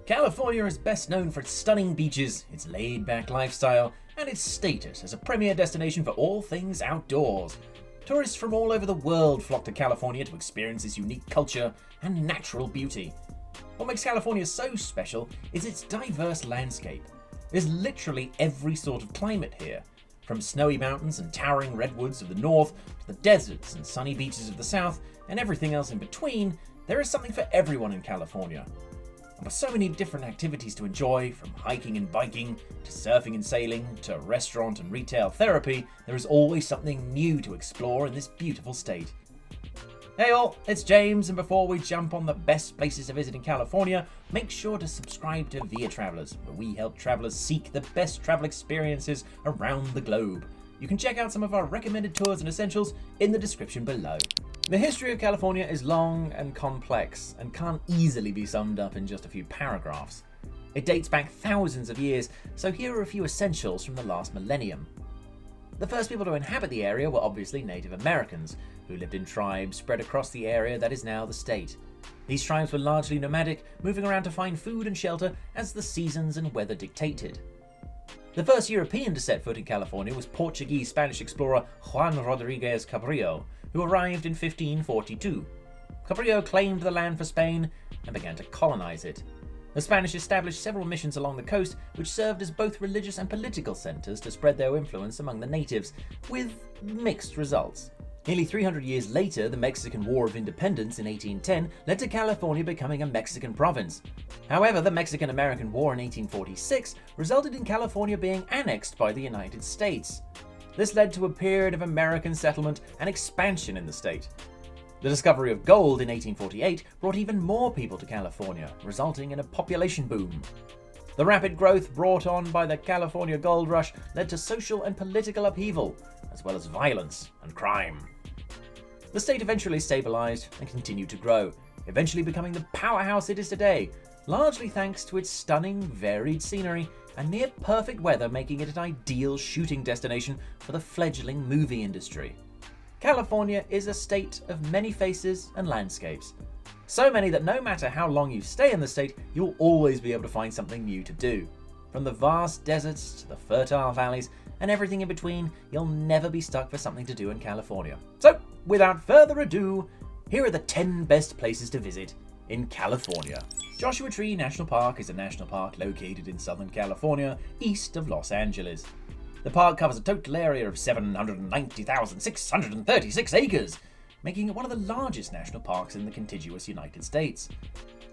California is best known for its stunning beaches, its laid-back lifestyle, and its status as a premier destination for all things outdoors. Tourists from all over the world flock to California to experience its unique culture and natural beauty. What makes California so special is its diverse landscape. There's literally every sort of climate here, from snowy mountains and towering redwoods of the north to the deserts and sunny beaches of the south, and everything else in between. There is something for everyone in California. And with so many different activities to enjoy, from hiking and biking, to surfing and sailing, to restaurant and retail therapy, there is always something new to explore in this beautiful state. Hey all, it's James, and before we jump on the best places to visit in California, make sure to subscribe to Via Travelers, where we help travelers seek the best travel experiences around the globe. You can check out some of our recommended tours and essentials in the description below. The history of California is long and complex and can't easily be summed up in just a few paragraphs. It dates back thousands of years, so here are a few essentials from the last millennium. The first people to inhabit the area were obviously Native Americans, who lived in tribes spread across the area that is now the state. These tribes were largely nomadic, moving around to find food and shelter as the seasons and weather dictated. The first European to set foot in California was Portuguese-Spanish explorer Juan Rodriguez Cabrillo, who arrived in 1542. Cabrillo claimed the land for Spain and began to colonize it. The Spanish established several missions along the coast, which served as both religious and political centers to spread their influence among the natives, with mixed results. Nearly 300 years later, the Mexican War of Independence in 1810 led to California becoming a Mexican province. However, the Mexican-American War in 1846 resulted in California being annexed by the United States. This led to a period of American settlement and expansion in the state. The discovery of gold in 1848 brought even more people to California, resulting in a population boom. The rapid growth brought on by the California Gold Rush led to social and political upheaval, as well as violence and crime. The state eventually stabilized and continued to grow, eventually becoming the powerhouse it is today, largely thanks to its stunning, varied scenery and near-perfect weather, making it an ideal shooting destination for the fledgling movie industry. California is a state of many faces and landscapes. So many that no matter how long you stay in the state, you'll always be able to find something new to do. From the vast deserts to the fertile valleys and everything in between, you'll never be stuck for something to do in California. So, without further ado, here are the 10 best places to visit in California. Joshua Tree National Park is a national park located in Southern California, east of Los Angeles. The park covers a total area of 790,636 acres, making it one of the largest national parks in the contiguous United States.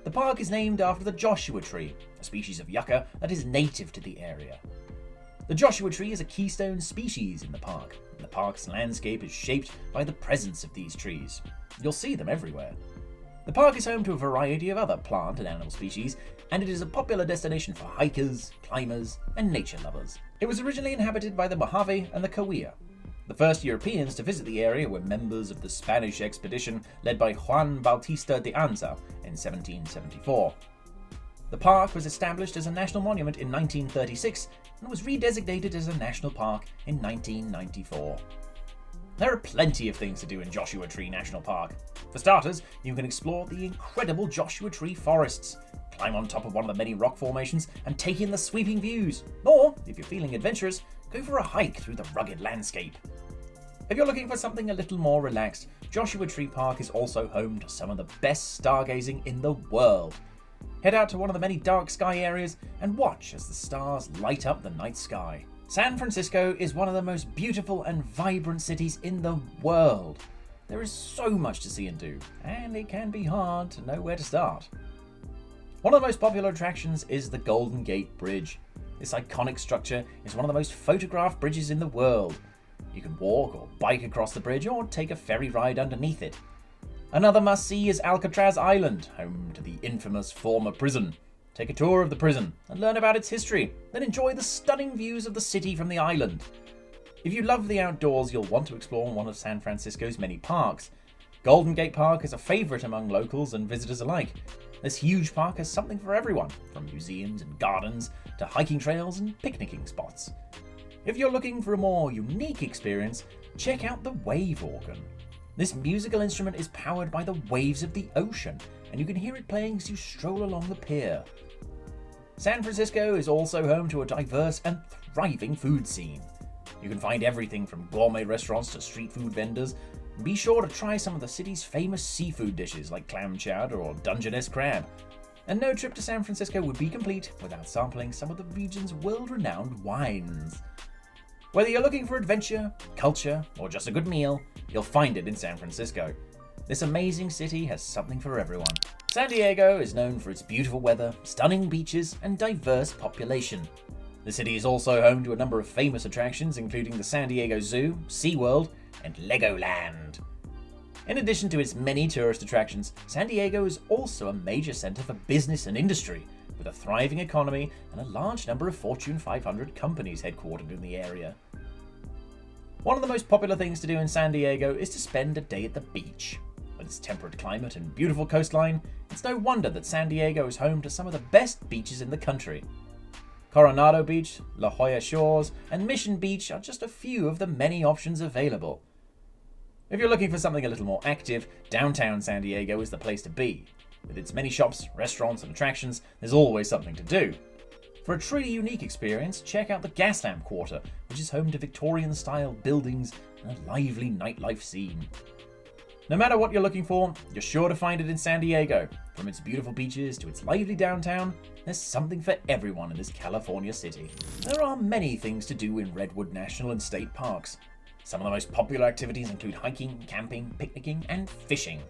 The park is named after the Joshua tree, a species of yucca that is native to the area. The Joshua tree is a keystone species in the park, and the park's landscape is shaped by the presence of these trees. You'll see them everywhere. The park is home to a variety of other plant and animal species, and it is a popular destination for hikers, climbers, and nature lovers. It was originally inhabited by the Mojave and the Cahuilla. The first Europeans to visit the area were members of the Spanish expedition led by Juan Bautista de Anza in 1774. The park was established as a national monument in 1936 and was redesignated as a national park in 1994. There are plenty of things to do in Joshua Tree National Park. For starters, you can explore the incredible Joshua Tree forests, climb on top of one of the many rock formations and take in the sweeping views. Or, if you're feeling adventurous, go for a hike through the rugged landscape. If you're looking for something a little more relaxed, Joshua Tree Park is also home to some of the best stargazing in the world. Head out to one of the many dark sky areas and watch as the stars light up the night sky. San Francisco is one of the most beautiful and vibrant cities in the world. There is so much to see and do, and it can be hard to know where to start. One of the most popular attractions is the Golden Gate Bridge. This iconic structure is one of the most photographed bridges in the world. You can walk or bike across the bridge or take a ferry ride underneath it. Another must-see is Alcatraz Island, home to the infamous former prison. Take a tour of the prison and learn about its history, then enjoy the stunning views of the city from the island. If you love the outdoors, you'll want to explore one of San Francisco's many parks. Golden Gate Park is a favorite among locals and visitors alike. This huge park has something for everyone, from museums and gardens to hiking trails and picnicking spots. If you're looking for a more unique experience, check out the wave organ. This musical instrument is powered by the waves of the ocean, and you can hear it playing as you stroll along the pier. San Francisco is also home to a diverse and thriving food scene. You can find everything from gourmet restaurants to street food vendors. Be sure to try some of the city's famous seafood dishes like clam chowder or Dungeness crab. And no trip to San Francisco would be complete without sampling some of the region's world-renowned wines. Whether you're looking for adventure, culture, or just a good meal, you'll find it in San Francisco. This amazing city has something for everyone. San Diego is known for its beautiful weather, stunning beaches, and diverse population. The city is also home to a number of famous attractions, including the San Diego Zoo, SeaWorld, and Legoland. In addition to its many tourist attractions, San Diego is also a major center for business and industry, with a thriving economy and a large number of Fortune 500 companies headquartered in the area. One of the most popular things to do in San Diego is to spend a day at the beach. With its temperate climate and beautiful coastline, it's no wonder that San Diego is home to some of the best beaches in the country. Coronado Beach, La Jolla Shores, and Mission Beach are just a few of the many options available. If you're looking for something a little more active, downtown San Diego is the place to be. With its many shops, restaurants, and attractions, there's always something to do. For a truly unique experience, check out the Gaslamp Quarter, which is home to Victorian-style buildings and a lively nightlife scene. No matter what you're looking for, you're sure to find it in San Diego. From its beautiful beaches to its lively downtown, there's something for everyone in this California city. There are many things to do in Redwood National and State Parks. Some of the most popular activities include hiking, camping, picnicking, and fishing.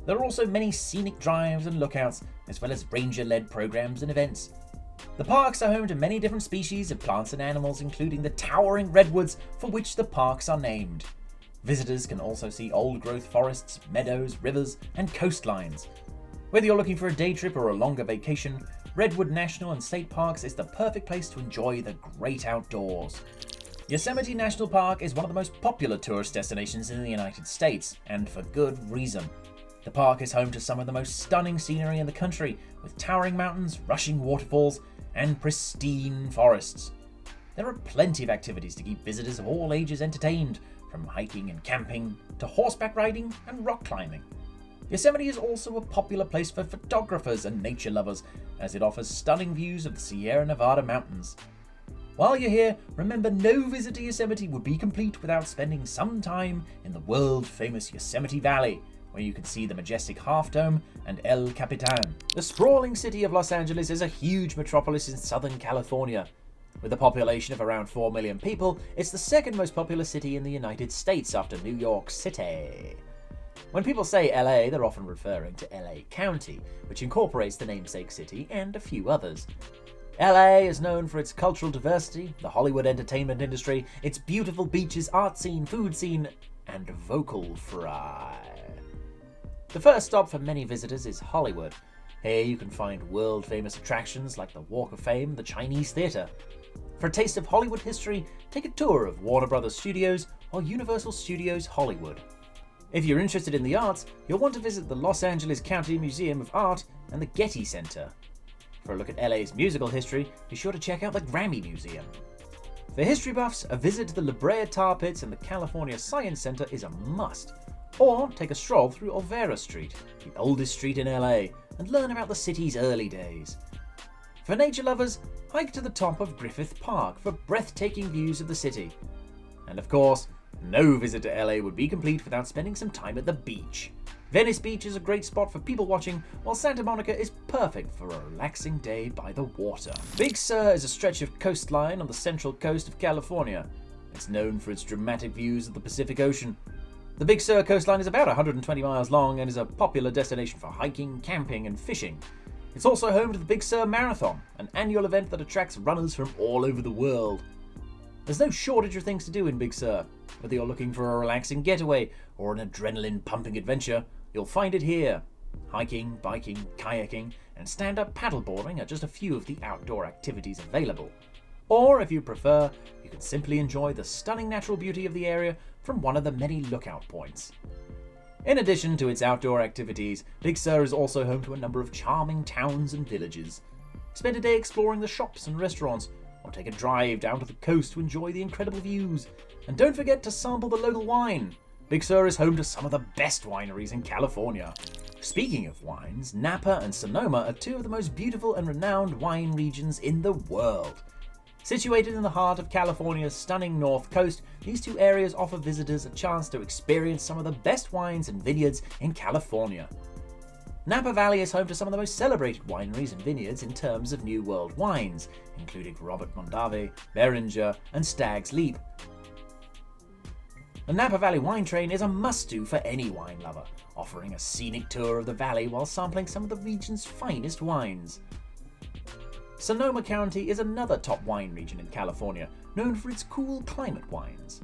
There are also many scenic drives and lookouts, as well as ranger-led programs and events. The parks are home to many different species of plants and animals, including the towering redwoods for which the parks are named. Visitors can also see old-growth forests, meadows, rivers, and coastlines. Whether you're looking for a day trip or a longer vacation, Redwood National and State Parks is the perfect place to enjoy the great outdoors. Yosemite National Park is one of the most popular tourist destinations in the United States, and for good reason. The park is home to some of the most stunning scenery in the country, with towering mountains, rushing waterfalls, and pristine forests. There are plenty of activities to keep visitors of all ages entertained, from hiking and camping to horseback riding and rock climbing. Yosemite is also a popular place for photographers and nature lovers, as it offers stunning views of the Sierra Nevada mountains. While you're here, remember no visit to Yosemite would be complete without spending some time in the world-famous Yosemite Valley, where you can see the majestic Half Dome and El Capitan. The sprawling city of Los Angeles is a huge metropolis in Southern California. With a population of around 4 million people, it's the second most populous city in the United States after New York City. When people say LA, they're often referring to LA County, which incorporates the namesake city and a few others. LA is known for its cultural diversity, the Hollywood entertainment industry, its beautiful beaches, art scene, food scene, and vocal fry. The first stop for many visitors is Hollywood. Here you can find world-famous attractions like the Walk of Fame, the Chinese Theater. For a taste of Hollywood history, take a tour of Warner Brothers Studios or Universal Studios Hollywood. If you're interested in the arts, you'll want to visit the Los Angeles County Museum of Art and the Getty Center. For a look at LA's musical history, be sure to check out the Grammy Museum. For history buffs, a visit to the La Brea Tar Pits and the California Science Center is a must. Or take a stroll through Olvera Street, the oldest street in LA, and learn about the city's early days. For nature lovers, hike to the top of Griffith Park for breathtaking views of the city. And of course, no visit to LA would be complete without spending some time at the beach. Venice Beach is a great spot for people watching, while Santa Monica is perfect for a relaxing day by the water. Big Sur is a stretch of coastline on the central coast of California. It's known for its dramatic views of the Pacific Ocean. The Big Sur coastline is about 120 miles long and is a popular destination for hiking, camping, and fishing. It's also home to the Big Sur Marathon, an annual event that attracts runners from all over the world. There's no shortage of things to do in Big Sur. Whether you're looking for a relaxing getaway or an adrenaline-pumping adventure, you'll find it here. Hiking, biking, kayaking, and stand-up paddleboarding are just a few of the outdoor activities available. Or if you prefer, you can simply enjoy the stunning natural beauty of the area from one of the many lookout points. In addition to its outdoor activities, Big Sur is also home to a number of charming towns and villages. Spend a day exploring the shops and restaurants, or take a drive down to the coast to enjoy the incredible views. And don't forget to sample the local wine. Big Sur is home to some of the best wineries in California. Speaking of wines, Napa and Sonoma are two of the most beautiful and renowned wine regions in the world. Situated in the heart of California's stunning north coast, these two areas offer visitors a chance to experience some of the best wines and vineyards in California. Napa Valley is home to some of the most celebrated wineries and vineyards in terms of New World wines, including Robert Mondavi, Beringer, and Stag's Leap. The Napa Valley Wine Train is a must-do for any wine lover, offering a scenic tour of the valley while sampling some of the region's finest wines. Sonoma County is another top wine region in California, known for its cool climate wines.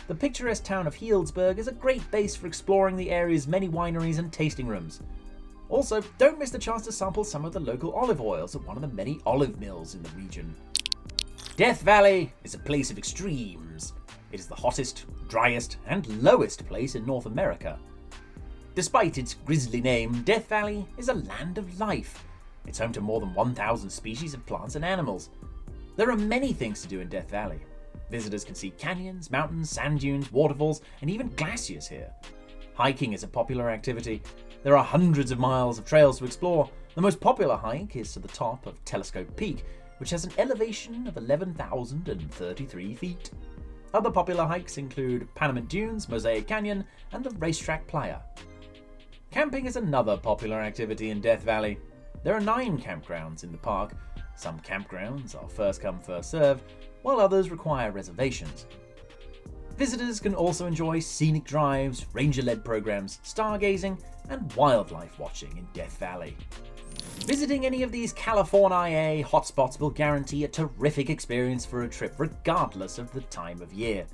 The picturesque town of Healdsburg is a great base for exploring the area's many wineries and tasting rooms. Also, don't miss the chance to sample some of the local olive oils at one of the many olive mills in the region. Death Valley is a place of extremes. It is the hottest, driest, and lowest place in North America. Despite its grisly name, Death Valley is a land of life. It's home to more than 1,000 species of plants and animals. There are many things to do in Death Valley. Visitors can see canyons, mountains, sand dunes, waterfalls, and even glaciers here. Hiking is a popular activity. There are hundreds of miles of trails to explore. The most popular hike is to the top of Telescope Peak, which has an elevation of 11,033 feet. Other popular hikes include Panamint Dunes, Mosaic Canyon, and the Racetrack Playa. Camping is another popular activity in Death Valley. There are 9 campgrounds in the park. Some campgrounds are first come, first served, while others require reservations. Visitors can also enjoy scenic drives, ranger-led programs, stargazing, and wildlife watching in Death Valley. Visiting any of these California hotspots will guarantee a terrific experience for a trip regardless of the time of year.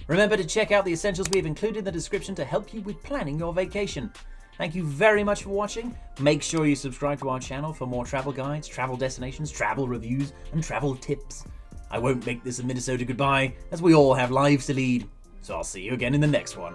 Remember to check out the essentials we have included in the description to help you with planning your vacation. Thank you very much for watching. Make sure you subscribe to our channel for more travel guides, travel destinations, travel reviews, and travel tips. I won't make this a Minnesota goodbye, as we all have lives to lead. So I'll see you again in the next one.